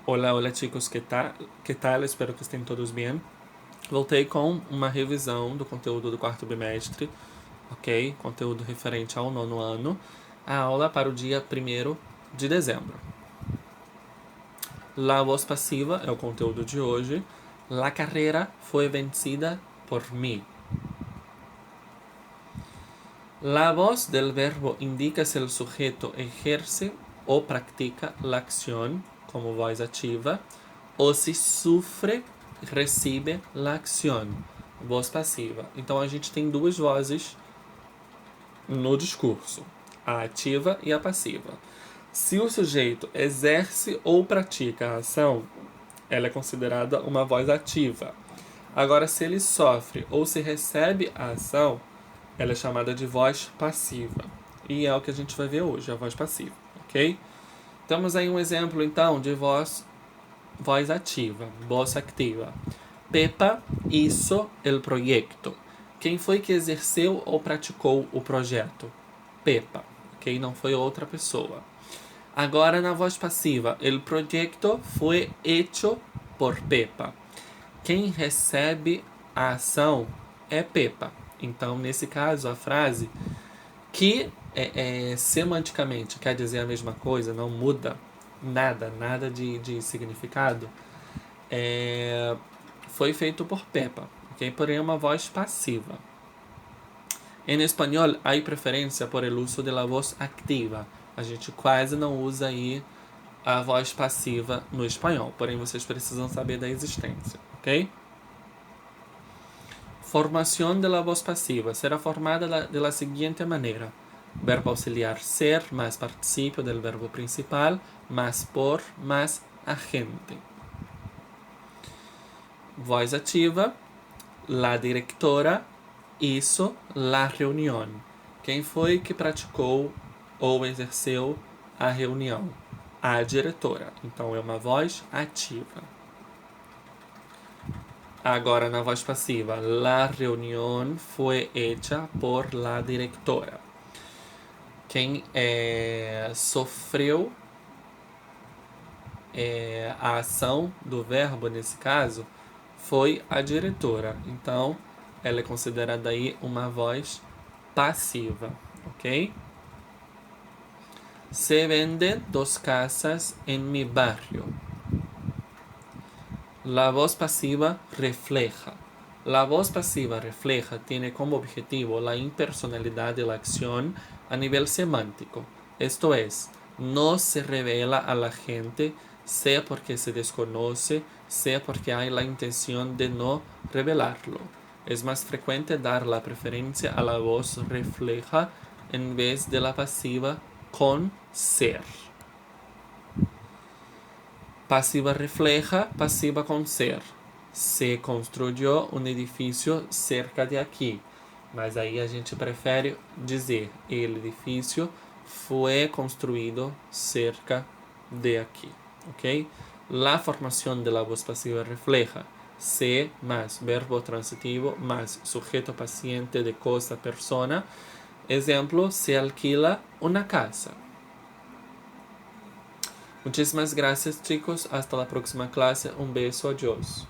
Olá, olá chicos, que tal? Que tal? Espero que estejam todos bem. Voltei com uma revisão do conteúdo do quarto bimestre, ok? Conteúdo referente ao nono ano. A aula para o dia 1º de dezembro. La voz passiva é o conteúdo de hoje. La carrera foi vencida por mí. La voz del verbo indica se el sujeto ejerce o practica la acción como voz ativa ou se sofre, recebe la acción, voz passiva. Então a gente tem duas vozes no discurso, a ativa e a passiva. Se o sujeito exerce ou pratica a ação, ela é considerada uma voz ativa. Agora, se ele sofre ou se recebe a ação, ela é chamada de voz passiva. E é o que a gente vai ver hoje, a voz passiva, ok? Temos aí um exemplo, então, de voz ativa, voz activa. Pepa hizo el proyecto. Quem foi que exerceu ou praticou o projeto? Pepa, ok? Não foi outra pessoa. Agora, na voz passiva, el proyecto foi hecho por Pepa. Quem recebe a ação é Pepa. Então, nesse caso, a frase que semanticamente quer dizer a mesma coisa, não muda nada de significado, foi feito por Pepa, ok? Porém, é uma voz passiva. Em espanhol, há preferência por el uso de la voz activa. A gente quase não usa aí a voz passiva no espanhol, porém vocês precisam saber da existência, ok? Formación de la voz pasiva será formada de la siguiente manera. Verbo auxiliar ser más participio del verbo principal más por más agente. Voz ativa. La directora hizo la reunión. Quem foi que praticou ou exerceu a reunião? A diretora. Então é uma voz ativa. Agora, na voz passiva, la reunión fue hecha por la directora. Quem sofreu a ação do verbo, nesse caso, foi a diretora. Então, ela é considerada aí uma voz passiva, ok? Se vende 2 casas en mi barrio. La voz pasiva refleja. La voz pasiva refleja tiene como objetivo la impersonalidad de la acción a nivel semántico. Esto es, no se revela a la gente, sea porque se desconoce, sea porque hay la intención de no revelarlo. Es más frecuente dar la preferencia a la voz refleja en vez de la pasiva con ser. Passiva refleja, passiva com ser. Se construyó um edifício cerca de aqui. Mas aí a gente prefere dizer el edifício foi construído cerca de aqui, ok? La formación de la voz pasiva refleja se más verbo transitivo más sujeto paciente de cosa persona. Ejemplo, se alquila una casa. Muchísimas gracias, chicos. Hasta la próxima clase. Un beso. Adiós.